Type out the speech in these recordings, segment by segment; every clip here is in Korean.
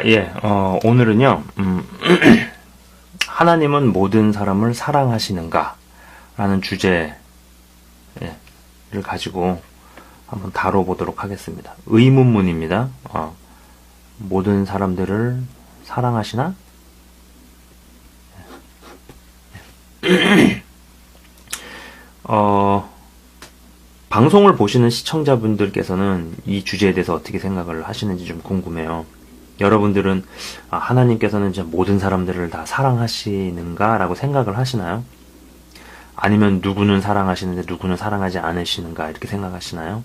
예. 오늘은요, 하나님은 모든 사람을 사랑하시는가? 라는 주제를 가지고 한번 다뤄보도록 하겠습니다. 의문문입니다. 모든 사람들을 사랑하시나? 방송을 보시는 시청자분들께서는 이 주제에 대해서 어떻게 생각을 하시는지 좀 궁금해요. 여러분들은 하나님께서는 이제 모든 사람들을 다 사랑하시는가? 라고 생각을 하시나요? 아니면 누구는 사랑하시는데 누구는 사랑하지 않으시는가? 이렇게 생각하시나요?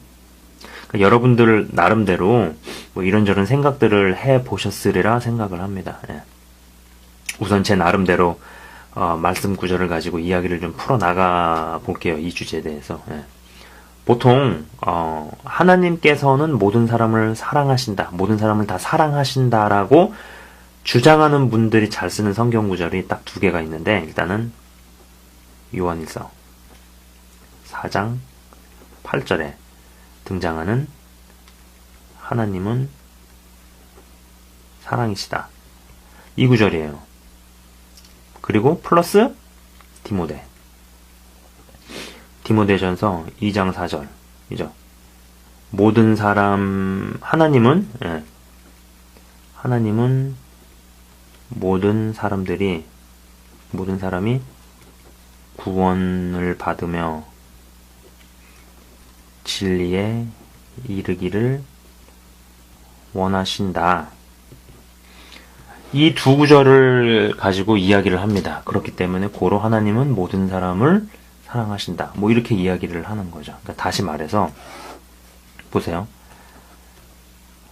그러니까 여러분들 나름대로 뭐 이런저런 생각들을 해보셨으리라 생각을 합니다. 예. 우선 제 나름대로 말씀 구절을 가지고 이야기를 좀 풀어나가 볼게요. 이 주제에 대해서. 예. 보통 하나님께서는 모든 사람을 사랑하신다, 모든 사람을 다 사랑하신다라고 주장하는 분들이 잘 쓰는 성경 구절이 딱 두 개가 있는데, 일단은 요한일서 4장 8절에 등장하는 하나님은 사랑이시다, 이 구절이에요. 그리고 플러스 디모데전서 2장 4절이죠. 모든 사람, 하나님은 모든 사람이 구원을 받으며 진리에 이르기를 원하신다. 이 두 구절을 가지고 이야기를 합니다. 그렇기 때문에 고로 하나님은 모든 사람을 사랑하신다, 뭐 이렇게 이야기를 하는 거죠. 그러니까 다시 말해서 보세요.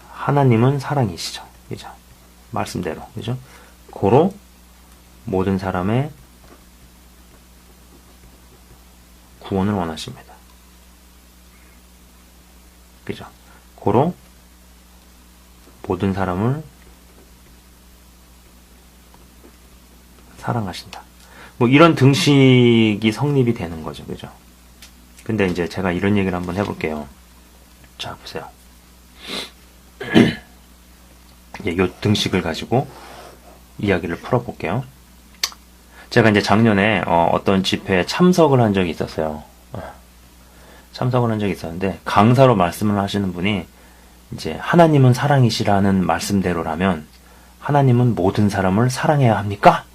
하나님은 사랑이시죠. 그죠? 말씀대로. 그죠? 고로 모든 사람의 구원을 원하십니다. 그죠? 고로 모든 사람을 사랑하신다. 뭐 이런 등식이 성립이 되는 거죠. 그죠? 근데 이제 제가 이런 얘기를 한번 해볼게요. 자, 보세요. 요 등식을 가지고 이야기를 풀어볼게요. 제가 이제 작년에 어떤 집회에 참석을 한 적이 있었어요. 참석을 한 적이 있었는데, 강사로 말씀을 하시는 분이 이제 하나님은 사랑이시라는 말씀대로라면 하나님은 모든 사람을 사랑해야 합니까?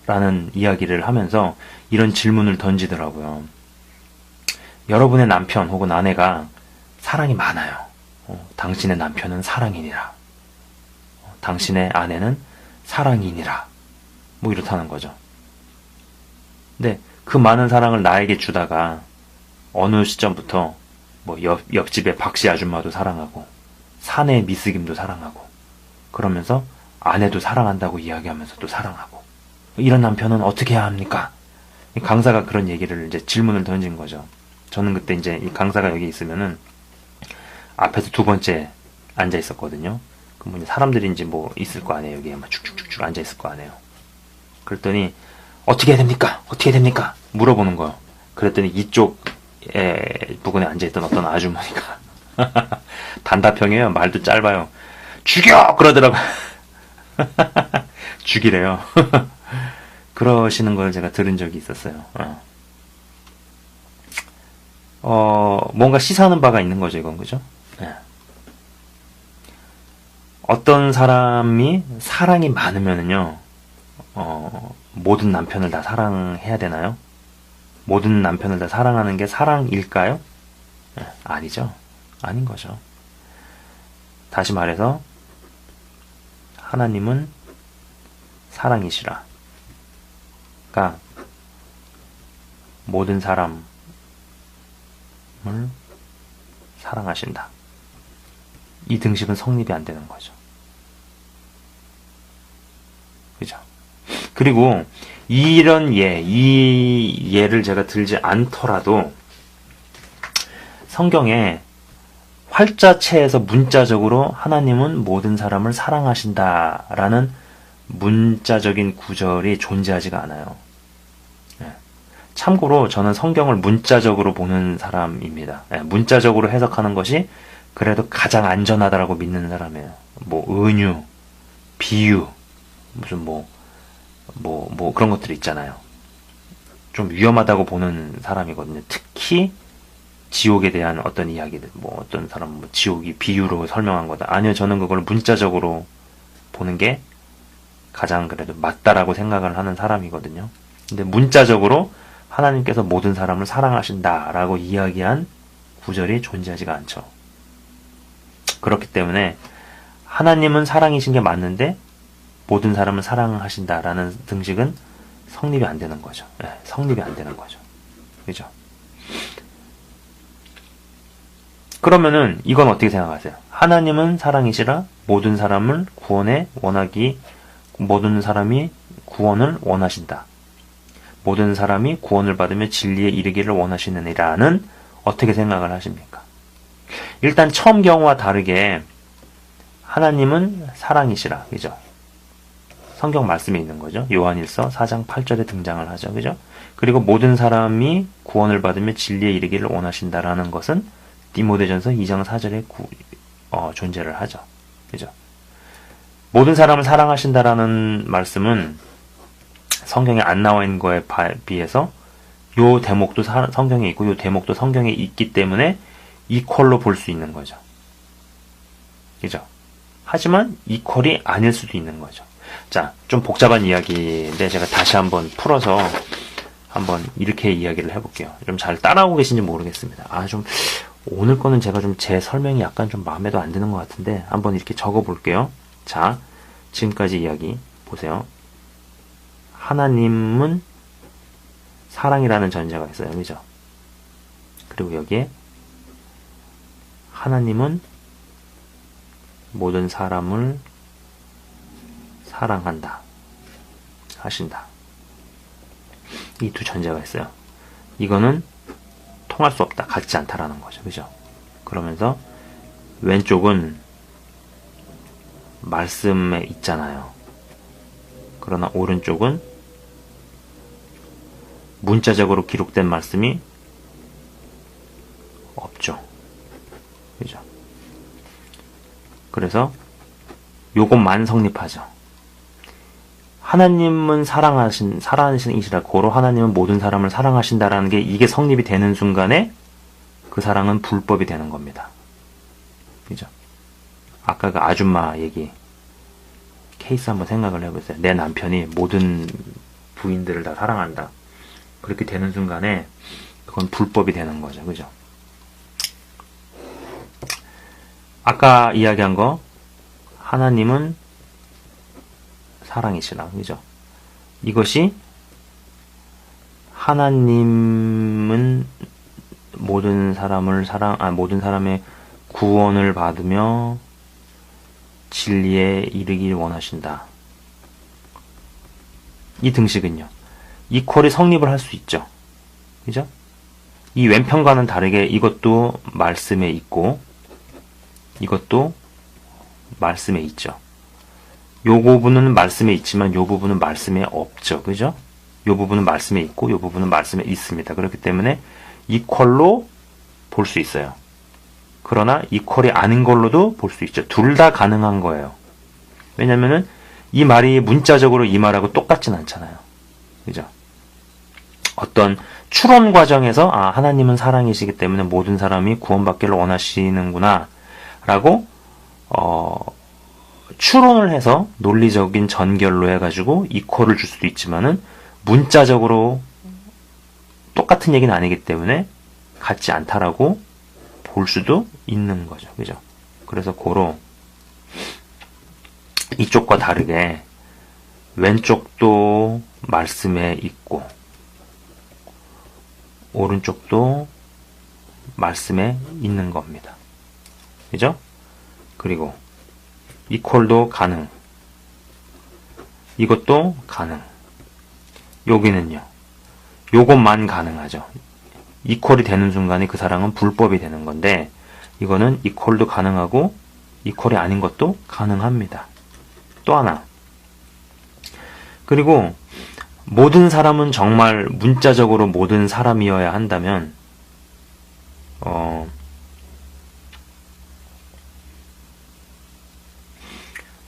라는 이야기를 하면서 이런 질문을 던지더라고요. 여러분의 남편 혹은 아내가 사랑이 많아요. 당신의 남편은 사랑이니라. 당신의 아내는 사랑이니라. 뭐 이렇다는 거죠. 근데 그 많은 사랑을 나에게 주다가 어느 시점부터 뭐 옆집의 박씨 아줌마도 사랑하고 사내 미스김도 사랑하고 그러면서 아내도 사랑한다고 이야기하면서 또 사랑하고, 이런 남편은 어떻게 해야 합니까? 강사가 그런 얘기를 이제 질문을 던진 거죠. 저는 그때 이제 이 강사가 여기 있으면은 앞에서 두 번째 앉아 있었거든요. 그럼 사람들이 이제 뭐 있을 거 아니에요. 여기에 막 쭉쭉쭉쭉 앉아 있을 거 아니에요. 그랬더니 어떻게 해야 됩니까? 어떻게 해야 됩니까? 물어보는 거예요. 그랬더니 이쪽에 부근에 앉아 있던 어떤 아주머니가 단답형이에요. 말도 짧아요. 죽여! 그러더라고요. 죽이래요. 그러시는 걸 제가 들은 적이 있었어요. 뭔가 시사하는 바가 있는 거죠, 이건. 그죠? 어떤 사람이 사랑이 많으면은요, 모든 남편을 다 사랑해야 되나요? 모든 남편을 다 사랑하는 게 사랑일까요? 아니죠. 아닌 거죠. 다시 말해서, 하나님은 사랑이시라. 그러니까 모든 사람을 사랑하신다. 이 등식은 성립이 안 되는 거죠. 그죠? 그리고 이런 이 예를 제가 들지 않더라도 성경에 활자체에서 문자적으로 하나님은 모든 사람을 사랑하신다라는 문자적인 구절이 존재하지가 않아요. 참고로 저는 성경을 문자적으로 보는 사람입니다. 문자적으로 해석하는 것이 그래도 가장 안전하다라고 믿는 사람이에요. 뭐 은유, 비유, 무슨 그런 것들이 있잖아요. 좀 위험하다고 보는 사람이거든요. 특히 지옥에 대한 어떤 이야기들, 어떤 사람은 지옥이 비유로 설명한 거다. 아니요, 저는 그걸 문자적으로 보는 게 가장 그래도 맞다라고 생각을 하는 사람이거든요. 근데 문자적으로 하나님께서 모든 사람을 사랑하신다라고 이야기한 구절이 존재하지가 않죠. 그렇기 때문에 하나님은 사랑이신 게 맞는데 모든 사람을 사랑하신다라는 등식은 성립이 안 되는 거죠. 네, 성립이 안 되는 거죠. 그죠? 그러면은 이건 어떻게 생각하세요? 하나님은 사랑이시라 모든 사람을 모든 사람이 구원을 원하신다. 모든 사람이 구원을 받으며 진리에 이르기를 원하시느니라는 어떻게 생각을 하십니까? 일단 처음 경우와 다르게 하나님은 사랑이시라. 그죠? 성경 말씀에 있는 거죠. 요한일서 4장 8절에 등장을 하죠. 그죠? 그리고 모든 사람이 구원을 받으며 진리에 이르기를 원하신다라는 것은 디모데전서 2장 4절에 존재를 하죠. 그죠? 모든 사람을 사랑하신다라는 말씀은 성경에 안 나와 있는 거에 비해서 요 대목도 성경에 있고 요 대목도 성경에 있기 때문에 이퀄로 볼 수 있는 거죠. 그죠? 하지만 이퀄이 아닐 수도 있는 거죠. 자, 좀 복잡한 이야기인데 제가 다시 한번 풀어서 한번 이렇게 이야기를 해볼게요. 좀 잘 따라오고 계신지 모르겠습니다. 오늘 거는 제가 좀 제 설명이 약간 좀 마음에도 안 드는 것 같은데 한번 이렇게 적어 볼게요. 자, 지금까지 이야기 보세요. 하나님은 사랑이라는 전제가 있어요. 그죠? 그리고 여기에 하나님은 모든 사람을 사랑한다. 하신다. 이 두 전제가 있어요. 이거는 통할 수 없다. 같지 않다라는 거죠. 그죠? 그러면서 왼쪽은 말씀에 있잖아요. 그러나 오른쪽은 문자적으로 기록된 말씀이 없죠. 그죠? 그래서 요것만 성립하죠. 하나님은 사랑하시니시라 고로 하나님은 모든 사람을 사랑하신다라는 게 이게 성립이 되는 순간에 그 사랑은 불법이 되는 겁니다. 그죠? 아까 그 아줌마 얘기 케이스 한번 생각을 해보세요. 내 남편이 모든 부인들을 다 사랑한다. 그렇게 되는 순간에 그건 불법이 되는 거죠. 그죠? 아까 이야기한 거 하나님은 사랑이시라. 그죠? 이것이 하나님은 모든 사람의 구원을 받으며 진리에 이르길 원하신다. 이 등식은요. 이퀄이 성립을 할 수 있죠. 그죠? 이 왼편과는 다르게 이것도 말씀에 있고 이것도 말씀에 있죠. 요 부분은 말씀에 있지만 요 부분은 말씀에 없죠. 그죠? 요 부분은 말씀에 있고 요 부분은 말씀에 있습니다. 그렇기 때문에 이퀄로 볼 수 있어요. 그러나 이퀄이 아닌 걸로도 볼 수 있죠. 둘 다 가능한 거예요. 왜냐면은 이 말이 문자적으로 이 말하고 똑같진 않잖아요. 그죠? 어떤 추론 과정에서 하나님은 사랑이시기 때문에 모든 사람이 구원받기를 원하시는구나 라고 추론을 해서 논리적인 전결로 해가지고 이퀄을 줄 수도 있지만은 문자적으로 똑같은 얘기는 아니기 때문에 같지 않다라고 볼 수도 있는 거죠. 그죠? 그래서 고로 이쪽과 다르게 왼쪽도 말씀에 있고 오른쪽도 말씀에 있는 겁니다. 그죠? 그리고 이퀄도 가능. 이것도 가능. 여기는요. 요것만 가능하죠. 이퀄이 되는 순간에 그 사랑은 불법이 되는 건데 이거는 이퀄도 가능하고 이퀄이 아닌 것도 가능합니다. 또 하나. 그리고 모든 사람은 정말 문자적으로 모든 사람이어야 한다면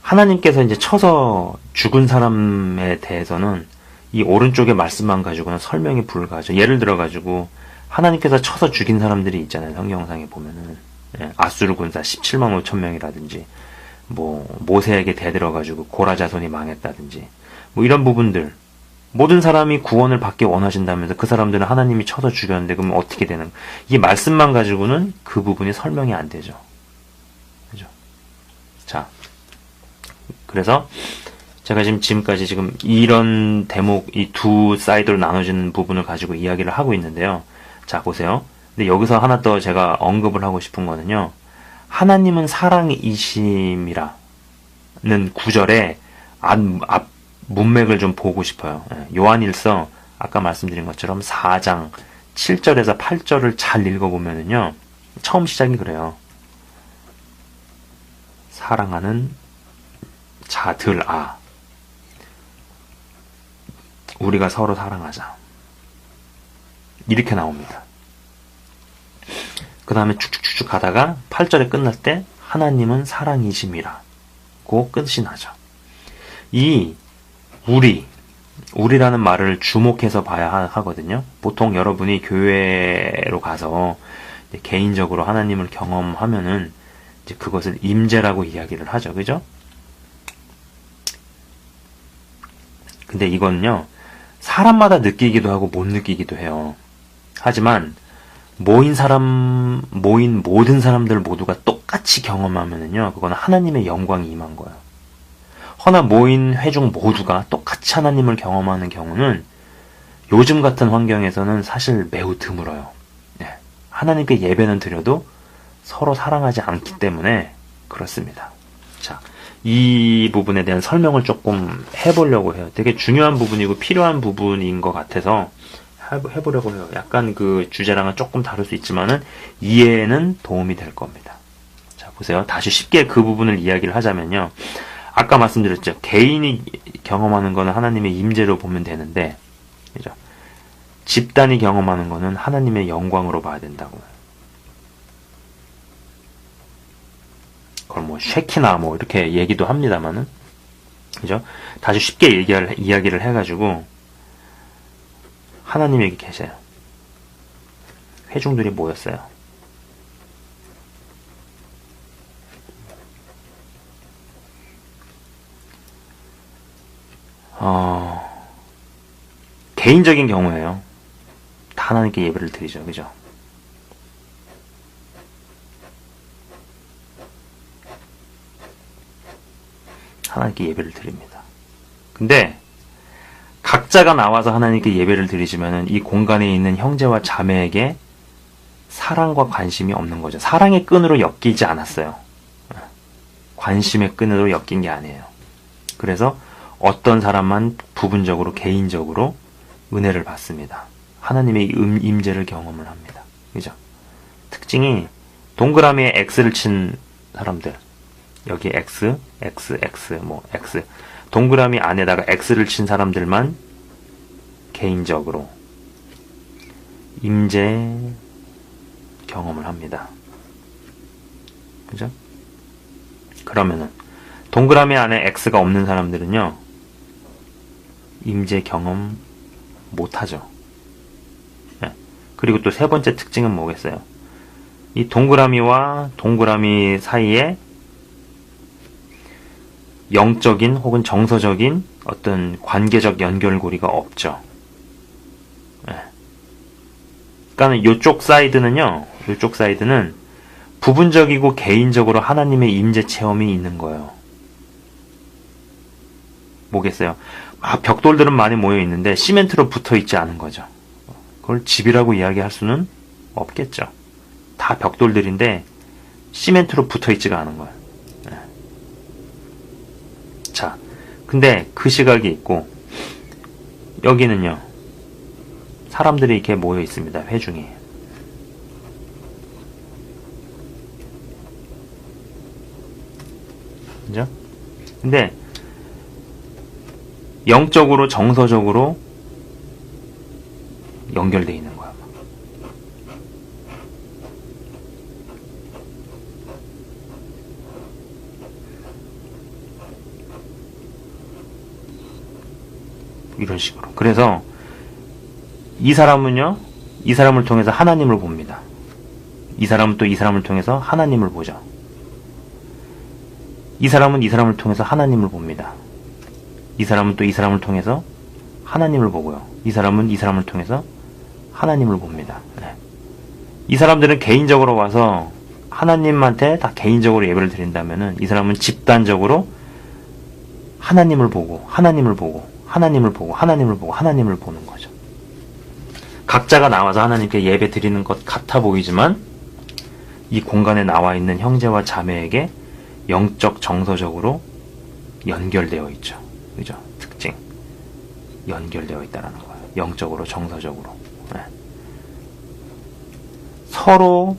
하나님께서 이제 쳐서 죽은 사람에 대해서는 이 오른쪽의 말씀만 가지고는 설명이 불가하죠. 예를 들어가지고 하나님께서 쳐서 죽인 사람들이 있잖아요. 성경상에 보면은 아수르 군사 17만 5천 명이라든지 뭐 모세에게 대들어가지고 고라 자손이 망했다든지 뭐 이런 부분들, 모든 사람이 구원을 받기 원하신다면서 그 사람들은 하나님이 쳐서 죽였는데 그러면 어떻게 되는, 이 말씀만 가지고는 그 부분이 설명이 안 되죠. 그죠? 자, 그래서 제가 지금까지 이런 대목, 이 두 사이드로 나눠지는 부분을 가지고 이야기를 하고 있는데요. 자, 보세요. 근데 여기서 하나 더 제가 언급을 하고 싶은 거는요. 하나님은 사랑이심이라는 구절에 앞 문맥을 좀 보고 싶어요. 요한일서 아까 말씀드린 것처럼 4장 7절에서 8절을 잘 읽어보면은요. 처음 시작이 그래요. 사랑하는 자들아, 우리가 서로 사랑하자. 이렇게 나옵니다. 그 다음에 쭉쭉쭉 가다가 8절에 끝날 때 하나님은 사랑이심이라 고 끝이 나죠. 이 우리라는 말을 주목해서 봐야 하거든요. 보통 여러분이 교회로 가서 개인적으로 하나님을 경험하면은 이제 그것을 임재라고 이야기를 하죠. 그죠? 근데 이건요, 사람마다 느끼기도 하고 못 느끼기도 해요. 하지만 모인 모든 사람들 모두가 똑같이 경험하면은요, 그건 하나님의 영광이 임한 거예요. 허나 모인 회중 모두가 똑같이 하나님을 경험하는 경우는 요즘 같은 환경에서는 사실 매우 드물어요. 하나님께 예배는 드려도 서로 사랑하지 않기 때문에 그렇습니다. 자, 이 부분에 대한 설명을 조금 해보려고 해요. 되게 중요한 부분이고 필요한 부분인 것 같아서 해보려고 해요. 약간 그 주제랑은 조금 다를 수 있지만은 이해에는 도움이 될 겁니다. 자, 보세요. 다시 쉽게 그 부분을 이야기를 하자면요. 아까 말씀드렸죠. 개인이 경험하는 거는 하나님의 임재로 보면 되는데, 그죠? 집단이 경험하는 거는 하나님의 영광으로 봐야 된다고. 그걸 뭐 쉐키나 뭐 이렇게 얘기도 합니다만은, 그죠? 다시 쉽게 이야기를 해가지고 하나님이 여기 계세요. 회중들이 모였어요. 개인적인 경우에요. 다 하나님께 예배를 드리죠. 그죠? 하나님께 예배를 드립니다. 근데 각자가 나와서 하나님께 예배를 드리지만은 이 공간에 있는 형제와 자매에게 사랑과 관심이 없는 거죠. 사랑의 끈으로 엮이지 않았어요. 관심의 끈으로 엮인 게 아니에요. 그래서 어떤 사람만 부분적으로 개인적으로 은혜를 받습니다. 하나님의 임재를 경험을 합니다. 그죠? 특징이 동그라미에 X를 친 사람들, 여기 X, 뭐 X, 동그라미 안에다가 X를 친 사람들만 개인적으로 임재 경험을 합니다. 그죠? 그러면은 동그라미 안에 X가 없는 사람들은요, 임재 경험 못하죠. 네. 그리고 또 세 번째 특징은 뭐겠어요? 이 동그라미와 동그라미 사이에 영적인 혹은 정서적인 어떤 관계적 연결고리가 없죠. 네. 그러니까 이쪽 사이드는 부분적이고 개인적으로 하나님의 임재 체험이 있는 거예요. 뭐겠어요? 벽돌들은 많이 모여 있는데 시멘트로 붙어 있지 않은 거죠. 그걸 집이라고 이야기할 수는 없겠죠. 다 벽돌들인데 시멘트로 붙어 있지가 않은 거예요. 네. 자, 근데 그 시각이 있고 여기는요, 사람들이 이렇게 모여 있습니다. 회중이. 그죠? 근데 영적으로 정서적으로 연결되어 있는 거야. 이런 식으로. 그래서 이 사람은요, 이 사람을 통해서 하나님을 봅니다. 이 사람은 또 이 사람을 통해서 하나님을 보죠. 이 사람은 이 사람을 통해서 하나님을 봅니다. 이 사람은 또 이 사람을 통해서 하나님을 보고요. 이 사람은 이 사람을 통해서 하나님을 봅니다. 네. 이 사람들은 개인적으로 와서 하나님한테 다 개인적으로 예배를 드린다면은 이 사람은 집단적으로 하나님을 보고 하나님을 보고 하나님을 보고 하나님을 보고 하나님을 보는 거죠. 각자가 나와서 하나님께 예배 드리는 것 같아 보이지만 이 공간에 나와 있는 형제와 자매에게 영적 정서적으로 연결되어 있죠. 그죠? 특징. 연결되어 있다는 거예요. 영적으로 정서적으로. 네.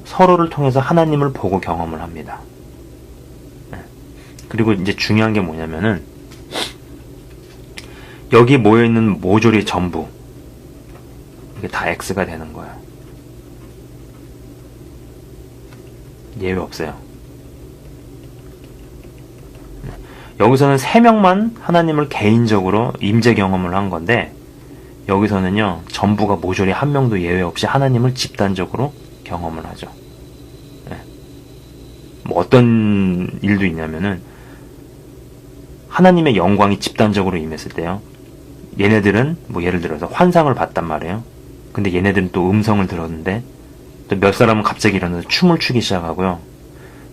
서로를 통해서 하나님을 보고 경험을 합니다. 네. 그리고 이제 중요한 게 뭐냐면은 여기 모여있는 모조리 전부 이게 다 X가 되는 거예요. 예외 없어요. 네. 여기서는 3명만 하나님을 개인적으로 임재 경험을 한 건데 여기서는요 전부가 모조리 한 명도 예외 없이 하나님을 집단적으로 경험을 하죠. 네. 뭐 어떤 일도 있냐면은 하나님의 영광이 집단적으로 임했을 때요. 얘네들은 뭐 예를 들어서 환상을 봤단 말이에요. 근데 얘네들은 또 음성을 들었는데 또 몇 사람은 갑자기 일어나서 춤을 추기 시작하고요.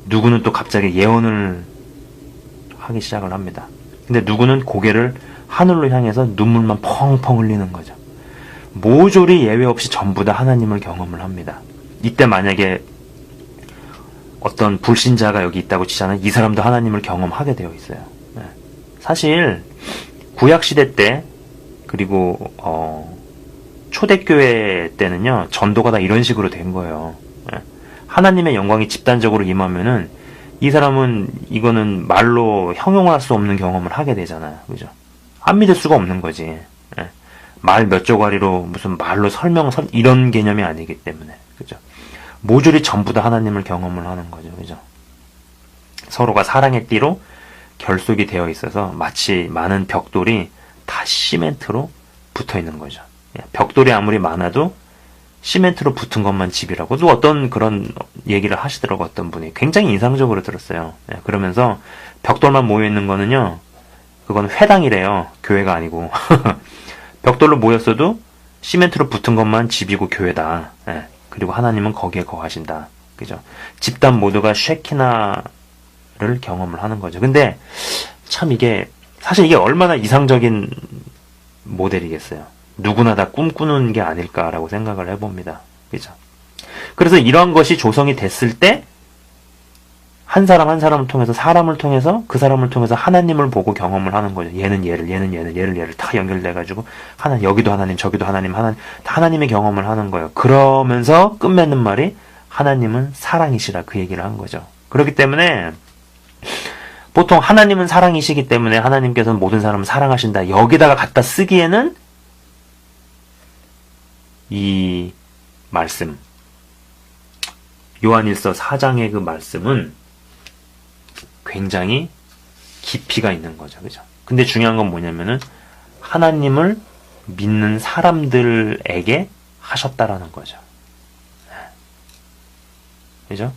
누구는 또 갑자기 예언을 하기 시작을 합니다. 근데 누구는 고개를 하늘로 향해서 눈물만 펑펑 흘리는 거죠. 모조리 예외 없이 전부 다 하나님을 경험을 합니다. 이때 만약에 어떤 불신자가 여기 있다고 치잖아요. 이 사람도 하나님을 경험하게 되어 있어요. 네. 사실 구약시대 때 그리고 초대교회 때는요. 전도가 다 이런 식으로 된 거예요. 네. 하나님의 영광이 집단적으로 임하면은 이 사람은 이거는 말로 형용할 수 없는 경험을 하게 되잖아요. 그죠? 안 믿을 수가 없는 거지. 예. 말 몇 조가리로 무슨 말로 이런 개념이 아니기 때문에. 그죠? 모조리 전부 다 하나님을 경험을 하는 거죠. 그죠? 서로가 사랑의 띠로 결속이 되어 있어서 마치 많은 벽돌이 다 시멘트로 붙어 있는 거죠. 예. 벽돌이 아무리 많아도 시멘트로 붙은 것만 집이라고 또 어떤 그런 얘기를 하시더라고 어떤 분이 굉장히 인상적으로 들었어요. 예, 그러면서 벽돌만 모여 있는 거는요, 그건 회당이래요. 교회가 아니고 벽돌로 모였어도 시멘트로 붙은 것만 집이고 교회다. 예, 그리고 하나님은 거기에 거하신다. 그죠? 집단 모두가 쉐키나를 경험을 하는 거죠. 근데 참 이게 사실 이게 얼마나 이상적인 모델이겠어요. 누구나 다 꿈꾸는 게 아닐까라고 생각을 해봅니다. 그죠? 그래서 이러한 것이 조성이 됐을 때, 한 사람 한 사람을 통해서, 사람을 통해서, 그 사람을 통해서 하나님을 보고 경험을 하는 거죠. 얘는 얘를, 얘는 얘는 얘를 다 연결돼가지고, 여기도 하나님, 저기도 하나님, 하나님의 경험을 하는 거예요. 그러면서 끝맺는 말이, 하나님은 사랑이시라 그 얘기를 한 거죠. 그렇기 때문에, 보통 하나님은 사랑이시기 때문에 하나님께서는 모든 사람을 사랑하신다. 여기다가 갖다 쓰기에는, 이 말씀 요한일서 4장의 그 말씀은 굉장히 깊이가 있는 거죠. 그죠? 근데 중요한 건 뭐냐면은 하나님을 믿는 사람들에게 하셨다라는 거죠. 그죠?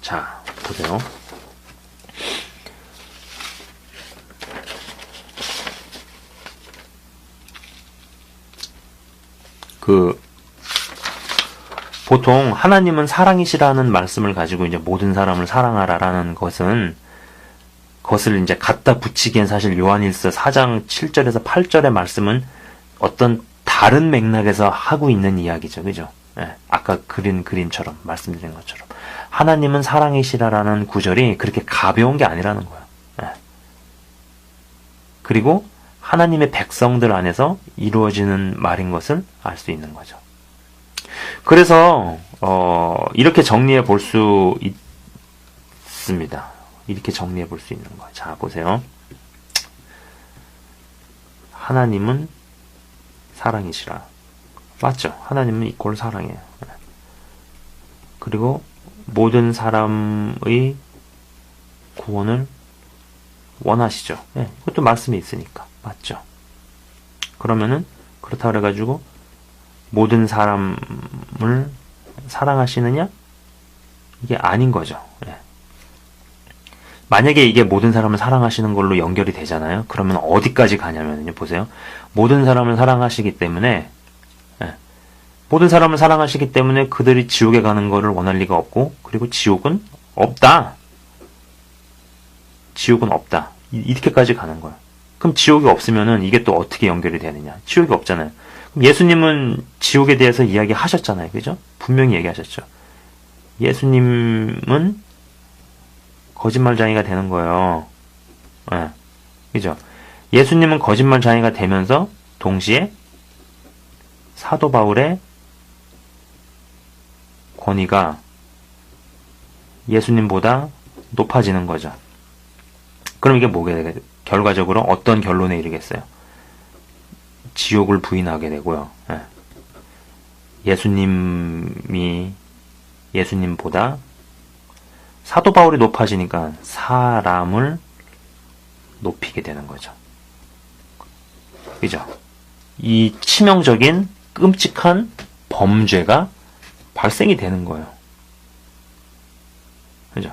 자, 보세요. 보통 하나님은 사랑이시라는 말씀을 가지고 이제 모든 사람을 사랑하라라는 것을 이제 갖다 붙이기엔 사실 요한일서 4장 7절에서 8절의 말씀은 어떤 다른 맥락에서 하고 있는 이야기죠. 그죠? 예, 아까 그린 그림처럼 말씀드린 것처럼 하나님은 사랑이시라라는 구절이 그렇게 가벼운 게 아니라는 거예요. 예. 그리고 하나님의 백성들 안에서 이루어지는 말인 것을 알 수 있는 거죠. 그래서 이렇게 정리해 볼 수 있습니다. 이렇게 정리해 볼 수 있는 거예요. 자, 보세요. 하나님은 사랑이시라. 맞죠? 하나님은 이꼴 사랑이에요. 그리고 모든 사람의 구원을 원하시죠. 네, 이것도 말씀이 있으니까. 맞죠? 그러면은 그렇다 그래가지고 모든 사람을 사랑하시느냐? 이게 아닌 거죠. 예. 만약에 이게 모든 사람을 사랑하시는 걸로 연결이 되잖아요. 그러면 어디까지 가냐면요. 보세요. 모든 사람을 사랑하시기 때문에 예. 모든 사람을 사랑하시기 때문에 그들이 지옥에 가는 거를 원할 리가 없고, 그리고 지옥은 없다. 지옥은 없다. 이렇게까지 가는 거야. 그럼 지옥이 없으면은 이게 또 어떻게 연결이 되느냐? 지옥이 없잖아요. 그럼 예수님은 지옥에 대해서 이야기하셨잖아요. 그죠? 분명히 얘기하셨죠. 예수님은 거짓말쟁이가 되는 거예요. 네. 그죠? 예수님은 거짓말쟁이가 되면서 동시에 사도 바울의 권위가 예수님보다 높아지는 거죠. 그럼 이게 뭐게 되겠어요? 결과적으로 어떤 결론에 이르겠어요? 지옥을 부인하게 되고요. 예. 예수님보다 사도 바울이 높아지니까 사람을 높이게 되는 거죠. 그죠? 이 치명적인 끔찍한 범죄가 발생이 되는 거예요. 그죠?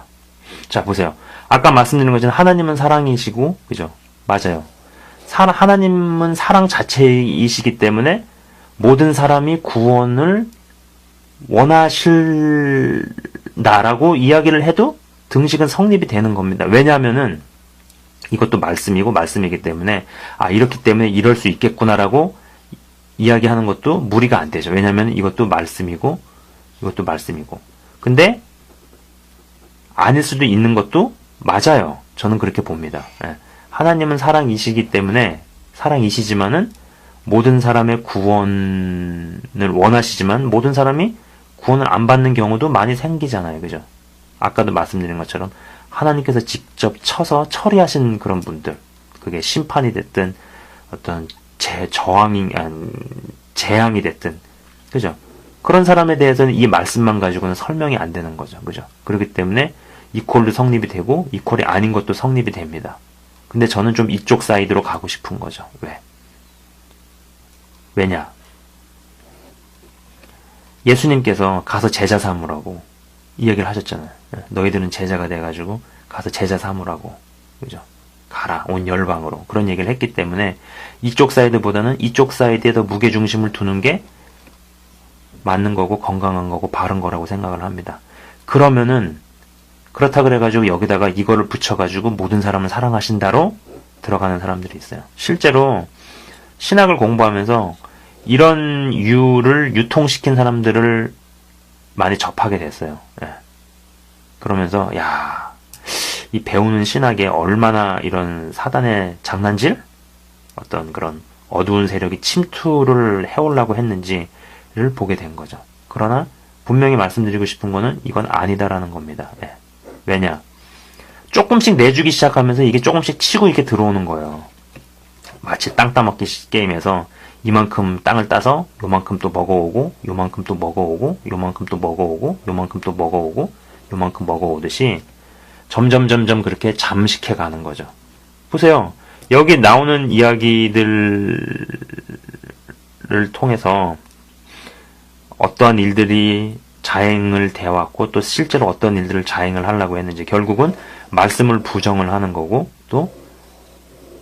자, 보세요. 아까 말씀드린 것처럼 하나님은 사랑이시고, 그죠? 맞아요. 하나님은 사랑 자체이시기 때문에 모든 사람이 구원을 원하실다라고 이야기를 해도 등식은 성립이 되는 겁니다. 왜냐하면은 이것도 말씀이고 말씀이기 때문에 이렇기 때문에 이럴 수 있겠구나라고 이야기하는 것도 무리가 안 되죠. 왜냐하면 이것도 말씀이고 이것도 말씀이고. 근데 아닐 수도 있는 것도 맞아요. 저는 그렇게 봅니다. 예. 하나님은 사랑이시기 때문에 사랑이시지만은 모든 사람의 구원을 원하시지만 모든 사람이 구원을 안 받는 경우도 많이 생기잖아요. 그죠? 아까도 말씀드린 것처럼 하나님께서 직접 쳐서 처리하신 그런 분들, 그게 심판이 됐든 어떤 재앙이 됐든, 그죠? 그런 사람에 대해서는 이 말씀만 가지고는 설명이 안 되는 거죠. 그죠? 그렇기 때문에 이퀄도 성립이 되고 이퀄이 아닌 것도 성립이 됩니다. 근데 저는 좀 이쪽 사이드로 가고 싶은 거죠. 왜냐? 예수님께서 가서 제자 삼으라고 이야기를 하셨잖아요. 너희들은 제자가 돼가지고 가서 제자 삼으라고. 그죠? 가라. 온 열방으로. 그런 얘기를 했기 때문에 이쪽 사이드보다는 이쪽 사이드에 더 무게중심을 두는 게 맞는 거고 건강한 거고 바른 거라고 생각을 합니다. 그러면은 그렇다 그래가지고 여기다가 이거를 붙여가지고 모든 사람을 사랑하신다로 들어가는 사람들이 있어요. 실제로 신학을 공부하면서 이런 유를 유통시킨 사람들을 많이 접하게 됐어요. 예. 그러면서 이 배우는 신학에 얼마나 이런 사단의 장난질? 어떤 그런 어두운 세력이 침투를 해오려고 했는지를 보게 된 거죠. 그러나 분명히 말씀드리고 싶은 거는 이건 아니다라는 겁니다. 예. 왜냐? 조금씩 내주기 시작하면서 이게 조금씩 치고 이렇게 들어오는 거예요. 마치 땅 따먹기 게임에서 이만큼 땅을 따서 요만큼 또 먹어오고 요만큼 또 먹어오고 요만큼 또 먹어오고 요만큼 또 먹어오고 요만큼 먹어오듯이 점점 그렇게 잠식해 가는 거죠. 보세요. 여기 나오는 이야기들을 통해서 어떠한 일들이 자행을 되어왔고 또 실제로 어떤 일들을 자행을 하려고 했는지 결국은 말씀을 부정을 하는 거고 또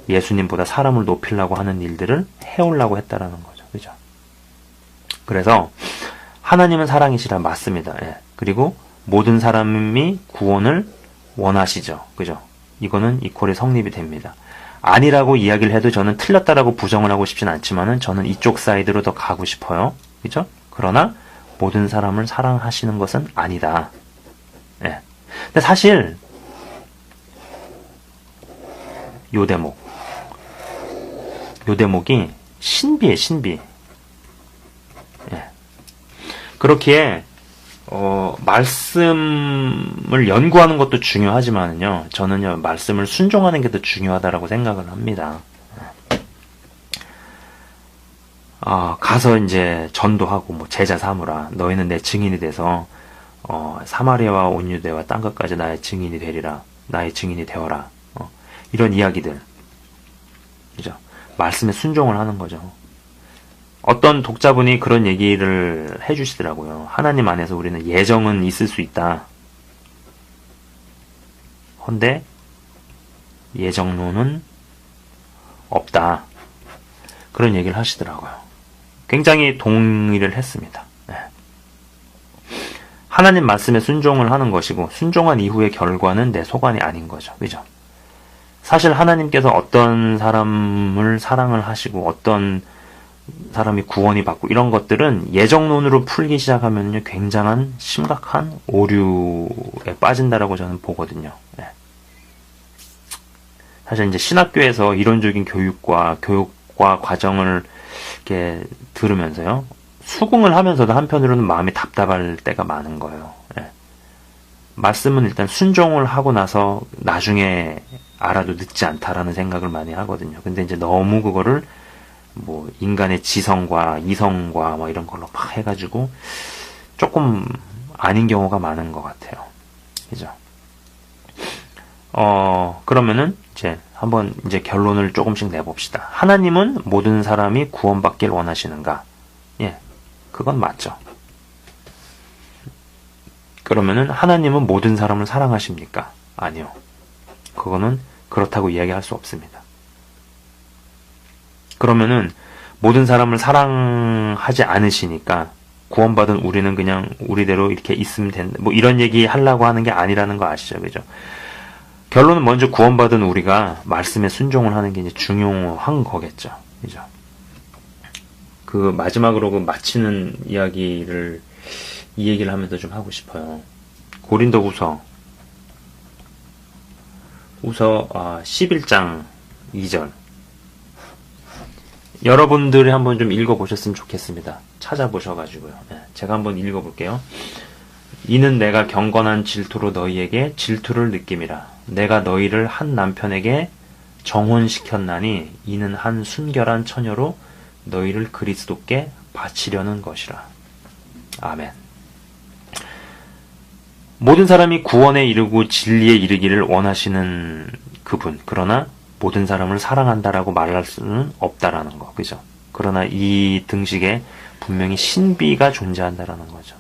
예수님보다 사람을 높이려고 하는 일들을 해오려고 했다라는 거죠. 그죠? 그래서 하나님은 사랑이시라 맞습니다. 예. 그리고 모든 사람이 구원을 원하시죠. 그죠? 이거는 이퀄이 성립이 됩니다. 아니라고 이야기를 해도 저는 틀렸다라고 부정을 하고 싶진 않지만은 저는 이쪽 사이드로 더 가고 싶어요. 그죠? 그러나 모든 사람을 사랑하시는 것은 아니다. 예. 근데 사실 요 대목이 신비해, 신비. 예. 그렇기에 말씀을 연구하는 것도 중요하지만요, 저는요 말씀을 순종하는 게 더 중요하다라고 생각을 합니다. 가서 이제 전도하고 뭐 제자 삼으라. 너희는 내 증인이 돼서 사마리아와 온 유대와 땅 끝까지 나의 증인이 되리라. 나의 증인이 되어라. 이런 이야기들. 그죠? 말씀에 순종을 하는 거죠. 어떤 독자분이 그런 얘기를 해주시더라고요. 하나님 안에서 우리는 예정은 있을 수 있다. 헌데 예정론은 없다. 그런 얘기를 하시더라고요. 굉장히 동의를 했습니다. 네. 하나님 말씀에 순종을 하는 것이고 순종한 이후의 결과는 내 소관이 아닌 거죠. 그죠? 사실 하나님께서 어떤 사람을 사랑을 하시고 어떤 사람이 구원이 받고 이런 것들은 예정론으로 풀기 시작하면 굉장한 심각한 오류에 빠진다라고 저는 보거든요. 네. 사실 이제 신학교에서 이론적인 교육과 과정을 이렇게 들으면서요. 수긍을 하면서도 한편으로는 마음이 답답할 때가 많은 거예요. 네. 말씀은 일단 순종을 하고 나서 나중에 알아도 늦지 않다라는 생각을 많이 하거든요. 근데 이제 너무 그거를 뭐 인간의 지성과 이성과 뭐 이런 걸로 막 해가지고 조금 아닌 경우가 많은 것 같아요. 그죠? 그러면은 이제 한번 이제 결론을 조금씩 내봅시다. 하나님은 모든 사람이 구원받길 원하시는가? 예, 그건 맞죠. 그러면은 하나님은 모든 사람을 사랑하십니까? 아니요. 그거는 그렇다고 이야기할 수 없습니다. 그러면은 모든 사람을 사랑하지 않으시니까 구원받은 우리는 그냥 우리대로 이렇게 있으면 된다. 뭐 이런 얘기 하려고 하는 게 아니라는 거 아시죠? 그죠? 결론은 먼저 구원받은 우리가 말씀에 순종을 하는 게 이제 중요한 거겠죠. 그죠? 그 마지막으로 그 마치는 이야기를 이 얘기를 하면서 좀 하고 싶어요. 고린도후서 11장 2절. 여러분들이 한번 좀 읽어보셨으면 좋겠습니다. 찾아보셔가지고요. 네, 제가 한번 읽어볼게요. 이는 내가 경건한 질투로 너희에게 질투를 느낌이라. 내가 너희를 한 남편에게 정혼시켰나니 이는 한 순결한 처녀로 너희를 그리스도께 바치려는 것이라. 아멘. 모든 사람이 구원에 이르고 진리에 이르기를 원하시는 그분, 그러나 모든 사람을 사랑한다라고 말할 수는 없다라는 거, 그죠? 그러나 이 등식에 분명히 신비가 존재한다라는 거죠.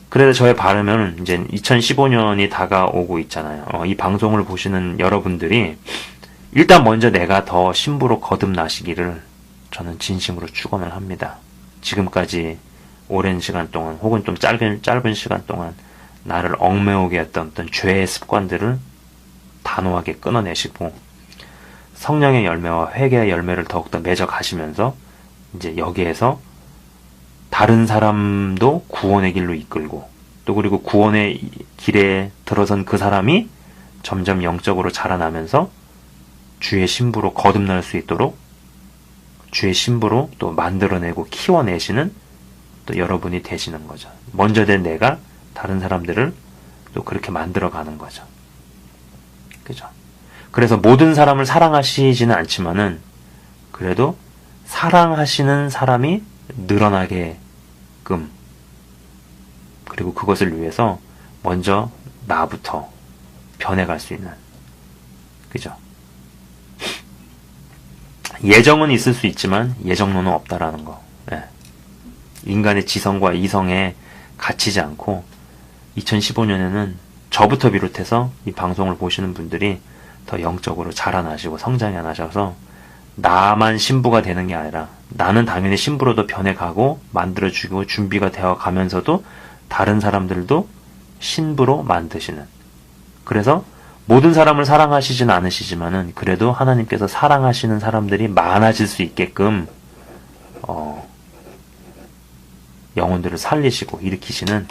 그래서 저의 바람은 이제 2015년이 다가오고 있잖아요. 이 방송을 보시는 여러분들이 일단 먼저 내가 더 신부로 거듭나시기를 저는 진심으로 축원을 합니다. 지금까지 오랜 시간 동안 혹은 좀 짧은 시간 동안 나를 얽매우게 했던 어떤 죄의 습관들을 단호하게 끊어내시고 성령의 열매와 회개의 열매를 더욱더 맺어 가시면서 이제 여기에서 다른 사람도 구원의 길로 이끌고 또 그리고 구원의 길에 들어선 그 사람이 점점 영적으로 자라나면서 주의 신부로 거듭날 수 있도록 주의 신부로 또 만들어내고 키워내시는 또 여러분이 되시는 거죠. 먼저 된 내가 다른 사람들을 또 그렇게 만들어가는 거죠. 그죠? 그래서 모든 사람을 사랑하시지는 않지만은 그래도 사랑하시는 사람이 늘어나게끔 그리고 그것을 위해서 먼저 나부터 변해갈 수 있는 그죠? 예정은 있을 수 있지만 예정론은 없다라는 거. 네. 인간의 지성과 이성에 갇히지 않고 2015년에는 저부터 비롯해서 이 방송을 보시는 분들이 더 영적으로 자라나시고 성장해 나셔서 나만 신부가 되는 게 아니라 나는 당연히 신부로도 변해가고 만들어주고 준비가 되어 가면서도 다른 사람들도 신부로 만드시는. 그래서 모든 사람을 사랑하시지는 않으시지만은 그래도 하나님께서 사랑하시는 사람들이 많아질 수 있게끔 영혼들을 살리시고 일으키시는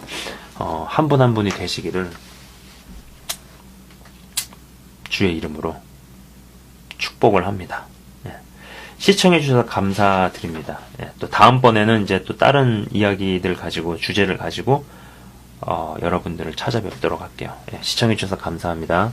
한 분 한 분이 되시기를 주의 이름으로 축복을 합니다. 예. 시청해 주셔서 감사드립니다. 예. 또 다음번에는 이제 또 다른 이야기들 가지고 주제를 가지고 여러분들을 찾아뵙도록 할게요. 예. 시청해 주셔서 감사합니다.